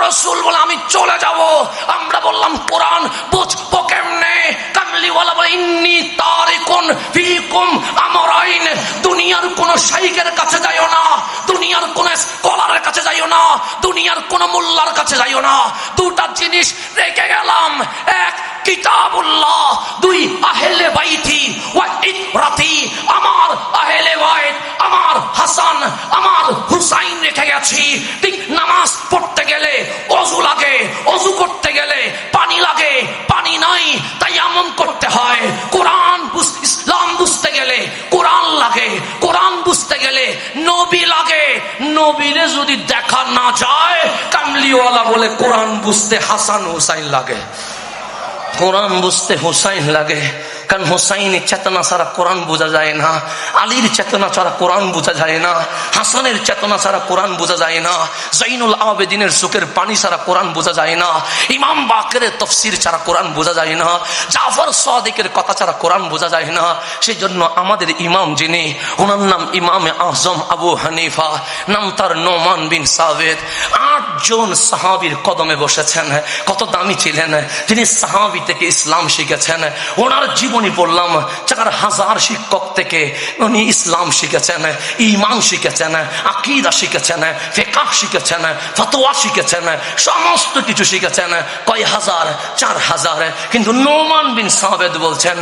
রাসূল বলে আমি চলে যাব। আমরা বললাম কোরআন বুঝবো কেমনে? কামলিওয়ালা বলে ইন্নী তারিকুন ফিকুম আমরাইন, দুনিয়ার কোন শাইখের কাছে যাইও না, দুনিয়ার কোন স্কলারের কাছে যাইও না, দুনিয়ার কোন মোল্লার কাছে যাইও না। দুটা জিনিস রেখে গেলাম, এক কিতাবুল্লাহ, দুই আহলে বাইতি ওয়া ইতরাতি, আমার আহলে বাইত, আমার হাসান, আমার হুসাইন রেখে গেছি। ঠিক নামাজ পড়তে গেলে ওযু লাগে, ওযু করতে গেলে পানি লাগে, পানি নাই তায়াম্মুম করতে হয়। কোরআন ইসলাম বুঝতে গেলে কোরআন লাগে, কোরআন বুঝতে গেলে নবী লাগে। নবীরে যদি দেখা না যায়, কামলিওয়ালা বলে কোরআন বুঝতে হাসান হুসাইন লাগে, কোরআন বুঝতে হুসাইন লাগে। কারণ হুসাইনের চেতনা ছাড়া কোরআন বোঝা যায় না, আলীর চেতনা ছাড়া কোরআন বোঝা যায় না, হাসানের চেতনা ছাড়া কোরআন বোঝা যায় না, জাইনুল আবেদিনের চোখের পানি ছাড়া কোরআন বোঝা যায় না, ইমাম বাকেরের তফসির ছাড়া কোরআন বোঝা যায় না, জাফর সাদিকের কথা ছাড়া কোরআন বোঝা যায় না। সেই জন্য আমাদের ইমাম যিনি, ওনার নাম ইমামে আজম আবু হানিফা, নাম তার নোমান বিন সাবেদ। 8 জন সাহাবীর কদমে বসেছেন। কত দামি ছিলেন তিনি, সাহাবী থেকে ইসলাম শিখেছেন। ওনার জীবনী পড়লাম, 4000 শিক্ষক থেকে উনি ইসলাম শিখেছেন, ঈমান শিখেছেন, আকীদা শিখেছেন, ফিকহ শিখেছেন, ফতোয়া শিখেছেন, সমস্ত কিছু শিখেছেন। কয় হাজার? 4000। কিন্তু নোমান বিন সাবেদ বলছেন,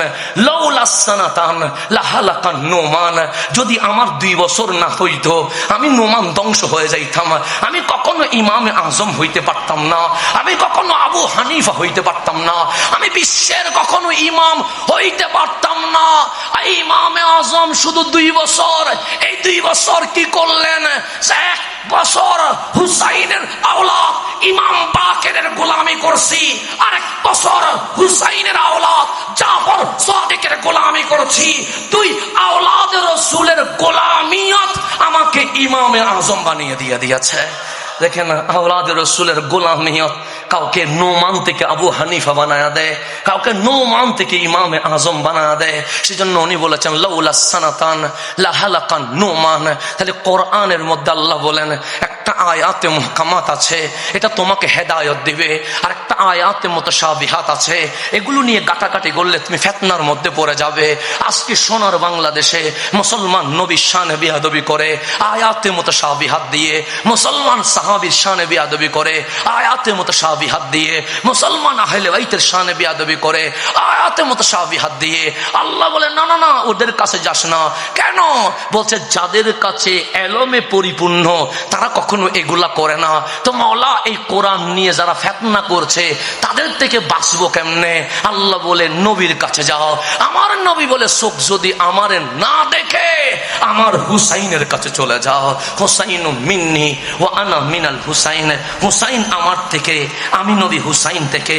লাউলা সানাতান লাহালাকান নোমান, যদি আমার 2 বছর না হইতো আমি নোমান ধ্বংস হয়ে যাইতাম। আমি কখনো ইমামে আজম হইতে পারতাম না, আমি কখনো আবু হানিফা হইতে পারতাম না, আমি বিশ্বের কখনো ইমাম হইতে পারতাম না। ইমামে আজম শুধু 2 বছর, এই 2 বছর কি করলেন? 1 বছর হুসাইনের আওলাদ ইমাম বাকেরের গোলামি করছি, আর 1 বছর হুসাইনের আওলাদ জাফর সাদিকের গোলামি করছি। 2 আওলাদের রাসূলের গোলামিয়ত আমাকে ইমামে আজম বানিয়ে দিয়েছে। দেখেন, আওলাদের রাসূলের গোলামিয়ত কাউকে নোমান থেকে আবু হানিফা বানায়া দেয়, কাউকে নোমান থেকে ইমামে আজম বানায়া দেয়। সেজন্য উনি বলেছেন লাউলা সানাতান লাহালাকান নোমান। তাহলে কোরআনের মধ্যে আল্লাহ বলেন একটা আয়াতে মুহকামাত আছে, এটা তোমাকে হেদায়েত দিবে, আর একটা আয়াতে মুতাশাবিহাত আছে, এগুলো নিয়ে গাটাগাটি করলে তুমি ফিতনার মধ্যে পড়ে যাবে। আজকে সোনার বাংলাদেশে মুসলমান নবীর শানে বেয়াদবি করে আয়াতে মুতাশাবিহাত দিয়ে, মুসলমান সাহাবীর শানে বেয়াদবি করে আয়াতে মুতাশাবিহাত দিয়ে, মুসলমান আহলে বাইতের শানে বেয়াদবি করে আয়াতে মুতাশাবিহাত দিয়ে। আল্লাহ বলে না না না, ওদের কাছে যাস না। কেন? বলছে যাদের কাছে এলমে পরিপূর্ণ তারা কখনো এগুলা করে না। তো মাওলা এই কোরআন নিয়ে যারা ফিতনা করছে তাদের থেকে বাঁচবো কেমনে? আল্লাহ বলে নবীর কাছে যাও। আমার নবী বলে চোখ যদি আমারে না দেখে আমার হুসাইনের কাছে চলে যাও। হুসাইনু মিন্নি ওয়া আনা মিনাল হুসাইন, হুসাইন আমার থেকে, আমি নবী হুসাইন থেকে।